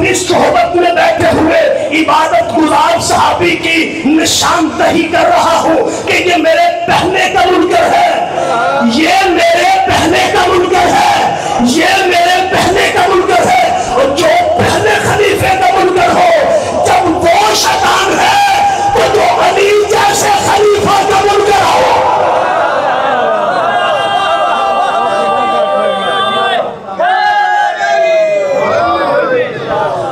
اپنی صحبت میں بیٹھے ہوئے عبادت گزار صحابی کی نشاندہی کر رہا ہوں کہ یہ میرے پہلے کا منکر ہے، یہ میرے پہلے کا منکر ہے، یہ میرے پہلے کا منکر ہے۔ اور جو پہلے خلیفے کا منکر ہو، جب وہ شیطان ہے تو جو علی جیسے خلیفہ کا منکر ہو۔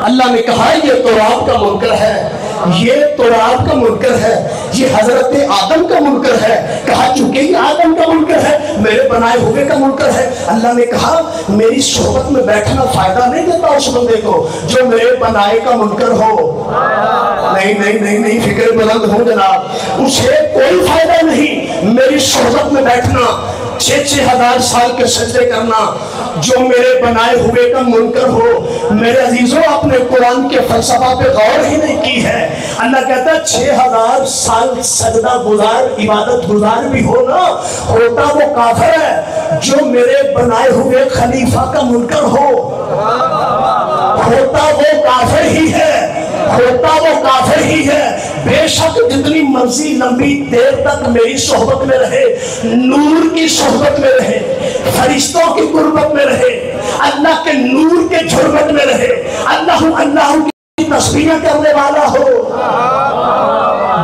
اللہ نے کہا یہ تراب کا منکر ہے، یہ تراب کا منکر ہے، یہ حضرت آدم کا منکر ہے۔ کہا چونکہ یہ آدم کا منکر ہے، میرے بنائے ہوئے کا منکر ہے۔ اللہ نے کہا میری صحبت میں بیٹھنا فائدہ نہیں دیتا اس بندے کو جو میرے بنائے کا منکر ہو۔ نہیں نہیں نہیں نہیں، فکر بلند ہوں جناب، اسے کوئی فائدہ نہیں میری صحبت میں بیٹھنا، 6,000 سال کے سجدے کرنا جو میرے بنائے ہوئے کا منکر ہو۔ میرے عزیزوں، اپنے قرآن کے فلسفہ پہ غور ہی نہیں کی ہے۔ اللہ کہتا ہے 6,000 سال سجدہ گزار عبادت گزار بھی ہو نا، ہوتا وہ کافر ہے جو میرے بنائے ہوئے خلیفہ کا منکر ہو، ہوتا وہ کافر ہی ہے، ہوتا وہ کافر ہی ہے۔ بے شک جتنی مرضی لمبی دیر تک میری صحبت میں رہے، نور کی صحبت میں رہے، فرشتوں کی قربت میں رہے، اللہ کے نور کے جھرمٹ میں رہے، اللہ اللہ کی تسبیح کرنے والا ہو،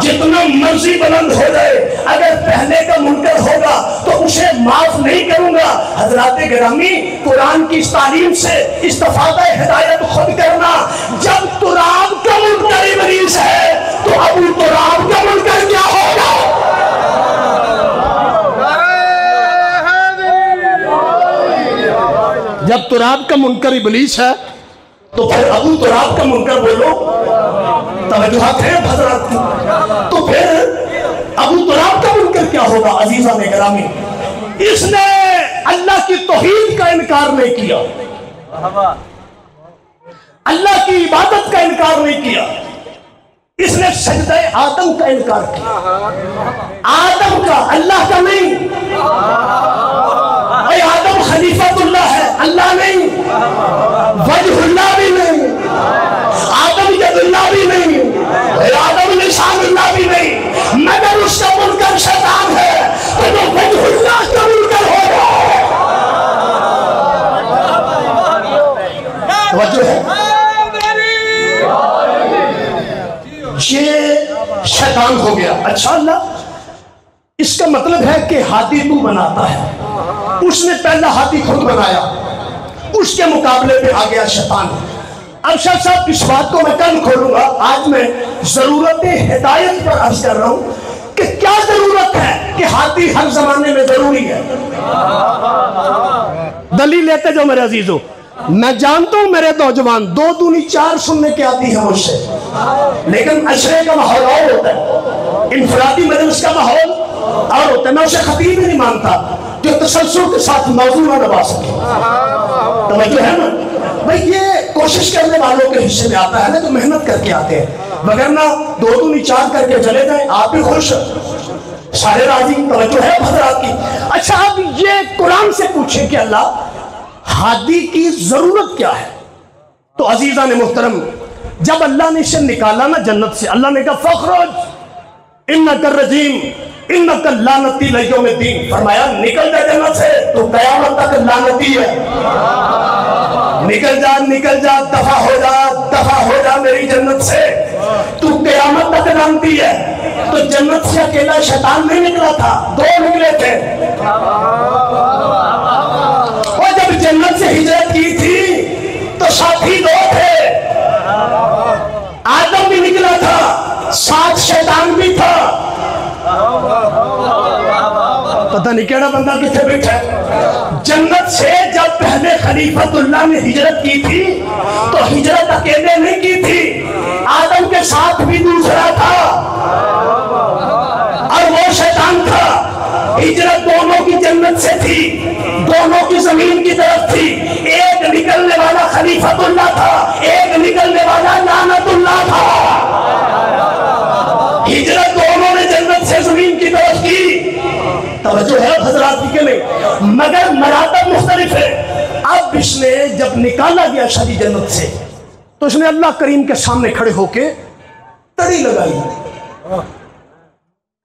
جتنا مرضی بلند ہو جائے، اگر پہلے کا منکر ہوگا تو اسے معاف نہیں کروں گا۔ حضرات گرامی، قرآن کی تعلیم سے استفادہ ہدایت خود کرنا۔ جب تراب کا منکر ابلیس ہے تو ابو تراب کا منکر کیا ہوگا؟ جب تراب کا منکر ابلیس ہے تو پھر ابو تراب کا منکر بولو، توجہات ہیں حضرات کی، تو پھر ابو تراب کا منکر کیا ہوگا؟ عزیزان گرامی، اس نے اللہ کی توحید کا انکار نہیں کیا، اللہ کی عبادت کا انکار نہیں کیا، اس نے سجدہ آدم کا انکار کیا، آدم کا، اللہ کا نہیں۔ اے آدم خلیفۃ اللہ ہے، اللہ نہیں، وجہ اللہ بھی نہیں، آدم ید اللہ بھی نہیں، آدم لسان اللہ بھی نہیں، مگر اس کا منکر شیطان ہے تو وہ وجہ اللہ کا منکر ہوگا۔ توجہ ہے؟ یہ شیطان ہو گیا۔ اچھا، اللہ اس کا مطلب ہے کہ ہاتھی تو بناتا ہے، اس نے پہلا ہاتھی خود بنایا، اس کے مقابلے پہ آ گیا شیطان۔ اب شاہ صاحب اس بات کو میں کل کھولوں گا، آج میں ضرورت ہدایت پر عرض کر رہا ہوں کہ کیا ضرورت ہے کہ ہاتھی ہر زمانے میں ضروری ہے۔ دلیل لیتے جو میرے عزیزوں، میں جانتا ہوں میرے نوجوان 2 دونی 4 سننے کی آتی ہے مجھ سے، لیکن عشرے کا ماحول اور ہوتا ہے، انفرادی مجلس کا ماحول اور ہوتا ہے۔ میں اسے خطیب ہی نہیں مانتا جو تسلسل کے ساتھ موضوع نہ دبا سکے۔ توجہ ہے نا بھئی، یہ کوشش کرنے والوں کے حصے میں آتا ہے نا، تو محنت کر کے آتے ہیں، وگرنہ 2 دونی 4 کر کے چلے جائیں، آپ بھی خوش، سارے راضی۔ توجہ ہے حضرات کی؟ اچھا، اب یہ قرآن سے پوچھیں کہ اللہ ہادی کی ضرورت کیا ہے؟ تو عزیزان محترم، جب اللہ نے اسے نکالا نا جنت سے، اللہ نے کہا فخرج انک الرجیم انک لعنتی الیوم الدین، فرمایا نکل جا جنت سے، تو قیامت تک لعنتی ہے، نکل جا نکل جا، دفع ہو جا میری جنت سے، تو قیامت تک لعنتی ہے۔ تو جنت سے اکیلا شیطان نہیں نکلا تھا، 2 نکلے تھے۔ اور جب جنت سے ہجرت کی تھی تو ساتھی 2 تھے، آدم بھی نکلا تھا، ساتھ شیطان بھی تھا۔ پتہ نہیں کیڑا بندہ کتنے بیٹھا ہے۔ جنت سے جب پہلے خلیفۃ اللہ نے ہجرت کی تھی تو ہجرت اکیلے نہیں کی تھی، آدم کے ساتھ بھی دوسرا تھا اور وہ شیطان تھا۔ ہجرت دونوں کی جنت سے تھی، دونوں کی زمین کی طرف تھی، ایک نکلنے والا خلیفۃ اللہ تھا، ایک نکلنے والا لعنت اللہ تھا۔ ہجرت دونوں نے جنت سے زمین کی طرف کی۔ توجہ ہے حضرات کی کہ نہیں؟ مگر مراتب مختلف ہے۔ اب اس نے جب نکالا گیا شادی جنت سے تو اس نے اللہ کریم کے سامنے کھڑے ہو کے تڑی لگائی.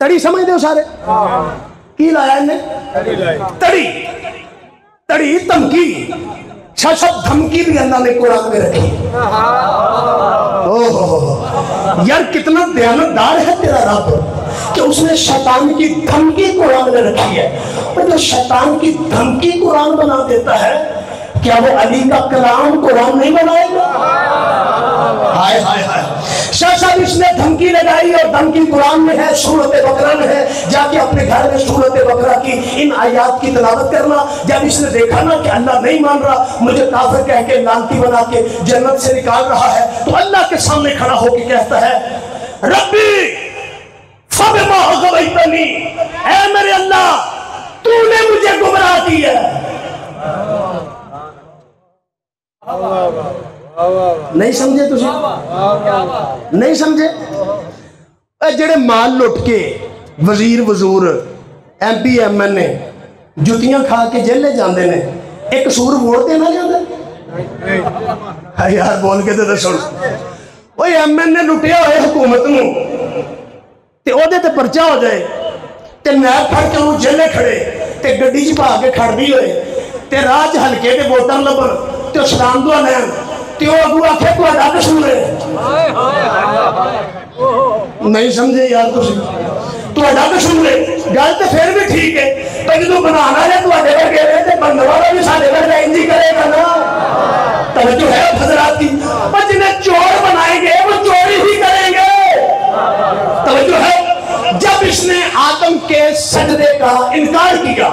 تڑی سمجھتے ہو سارے؟ کی لایا انہیں؟ تڑی دھمکی. شب دھمکی بھی اللہ نے قرآن میں رکھی. یار کتنا دیانتدار ہے تیرا رب کہ اس نے شیطان کی دھمکی قرآن میں رکھی ہے. اور جو شیطان کی دھمکی قرآن بنا دیتا ہے, کیا وہ علی کا کلام قرآن نہیں بنائے گا؟ ہائے ہائے ہائے. شاہ صاحب اس نے دھمکی لگائی اور دھمکی قرآن میں ہے, سورۃ بقرہ میں ہے. جا کے اپنے گھر میں سورۃ بقرہ کی ان آیات کی تلاوت کرنا. جب اس نے دیکھا نا کہ اللہ نہیں مان رہا, مجھے کافر کہہ کے لعنتی بنا کے جنت سے نکال رہا ہے, تو اللہ کے سامنے کھڑا ہو کے کہتا ہے ربی فبما اغویتنی, اے میرے اللہ تو نے مجھے گمراہ کیا. نہیں سمجھے تجھے؟ نہیں سمجھے؟ جڑے مال لٹ کے وزیر وزور ایم پی ایم این نے جتیاں کھا کے جیلے جاندے نے, ایک سور ووٹ دینا جاندے؟ یار بول کے تو سن. وہ ایم این نے لٹیا ہوئے حکومت نو تے او دے تے پرچہ ہو جائے تے نیب پھڑ کے انہوں جیلے کھڑے تے گڈی چ پا کے کھڑ دی ہوئے تے راج ہلکے تے ووٹر لبن تے سلام دعا لین تے او اگو آکھے تو اڈا قصور ہے. نہیں سمجھے یار تسی؟ تو اڈا قصور ہے. گل تے پھر بھی ٹھیک ہے, پر جدوں بنانا ہے تو اڈے ورگے رہے تے بندہ والا بھی ساڈے ورگا انج ہی کرے گا نا. توجہ ہے حضرات کی؟ پر جنہیں چور بنائیں گے وہ چوری ہی کریں گے. توجہ ہے؟ جب اس نے آدم کے سجدے کا انکار کیا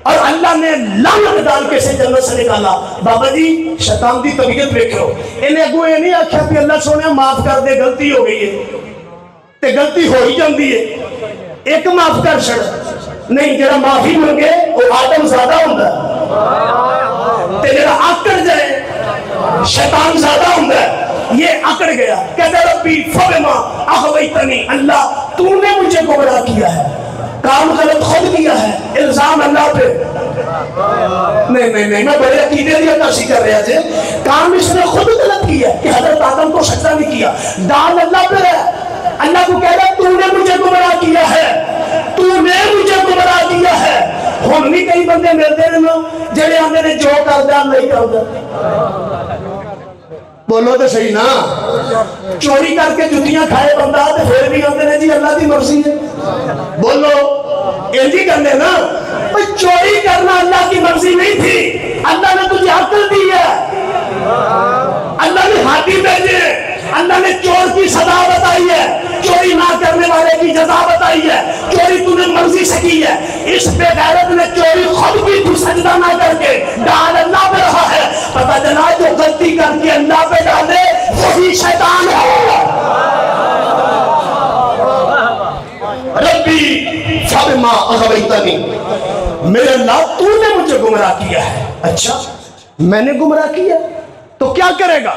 اور اللہ نے لعنت ڈال کے اسے جنت سے نکالا, بابا جی شیطان دی طبیعت دیکھو. انہیں اگو یہ نہیں آکھیا کہ اللہ سونے معاف کر دے, غلطی ہو گئی ہے تے غلطی ہو ہی جاندی ہے, ایک معاف کر چھڑ. نہیں, جڑا معافی منگے وہ آدم زیادہ ہوندا ہے تے جڑا آکڑ جائے شیطان زیادہ ہوندا ہے. یہ اکڑ گیا, کہتا ربی فبما اغویتنی, اللہ تو نے مجھے گمراہ کیا ہے. کام غلط خود کیا ہے, الزام اللہ پہ. نہیں میں بڑے عقیدے دی عکاسی کر رہا تھے. کام اس نے خود غلط کیا کہ حضرت آدم کو سجدہ نہیں کیا, دان اللہ پہ ہے. اللہ کو کہہ رہا تو نے مجھے گمراہ کیا ہے, تو نے مجھے گمراہ کیا ہے. ہم بھی کئی بندے ملتے ہیں نا جڑے آندے نے جو کر دیا نہیں کر دیا. بولو تو صحیح نا. چوری کر کے جتیاں کھائے بندہ تو پھر بھی آتے ہیں جی اللہ کی مرضی ہے. بولو ایجی کرنے نا. چوری کرنا اللہ کی مرضی نہیں تھی, اللہ نے تجھے عقل دی ہے, اللہ نے ہاتھی بھیجے, اللہ نے چور کی سزا بتائی ہے, چوری نہ کرنے والے کی جزا بتائی ہے. چوری تو نے مرضی سے کی ہے. اس بے غیرت نے چوری خود کی تو سجدہ نہ کر کے ڈال اللہ پہ رہا ہے. پتہ چلا جو غلطی کر کے اللہ پہ ڈالے وہی شیطان ہے. ربی فبما اغویتنی, میرے اللہ تو نے مجھے گمراہ کیا ہے. اچھا میں نے گمراہ کیا تو کیا کرے گا؟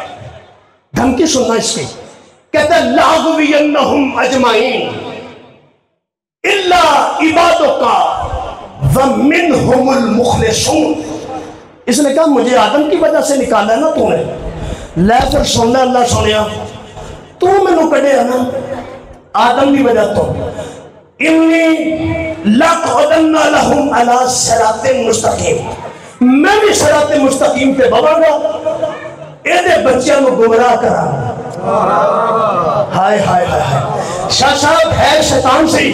دھمکی سننا اس کی. کہتا ہے لاغوینہم اجمعین الا عبادک ومنہم المخلصون. اس نے کہا مجھے آدم کی وجہ سے نکالا ہے نا تو نے, لے پھر سن لے اللہ سنیا, تو میں نو کڑے ہے نا آدم کی وجہ تو. انی لقعدن لہم علی صراط مستقیم, میں بھی صراط مستقیم پہ بڑھوں گا, ایدے بچیاں کو گمراہ کرا. ہائے ہائے ہائے. شاہ صاحب ہے شیطان سے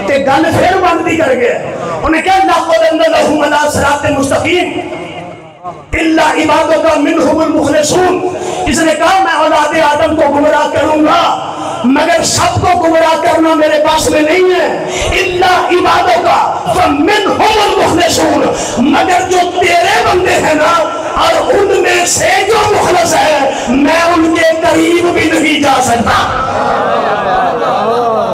تے گل پھر بندی کر گئے. انہیں کہا لقعدن لہم علی صراط مستقیم الا عبادک منہم المخلصون. اس نے کہا میں اولاد آدم کو گمراہ کروں گا مگر سب کو گمراہ کرنا میرے پاس میں نہیں ہے. الا عبادک فمنہم المخلصون, مگر جو تیرے بندے ہیں نا اور ان میں سے جو مخلص ہے میں ان کے قریب بھی نہیں جا سکتا.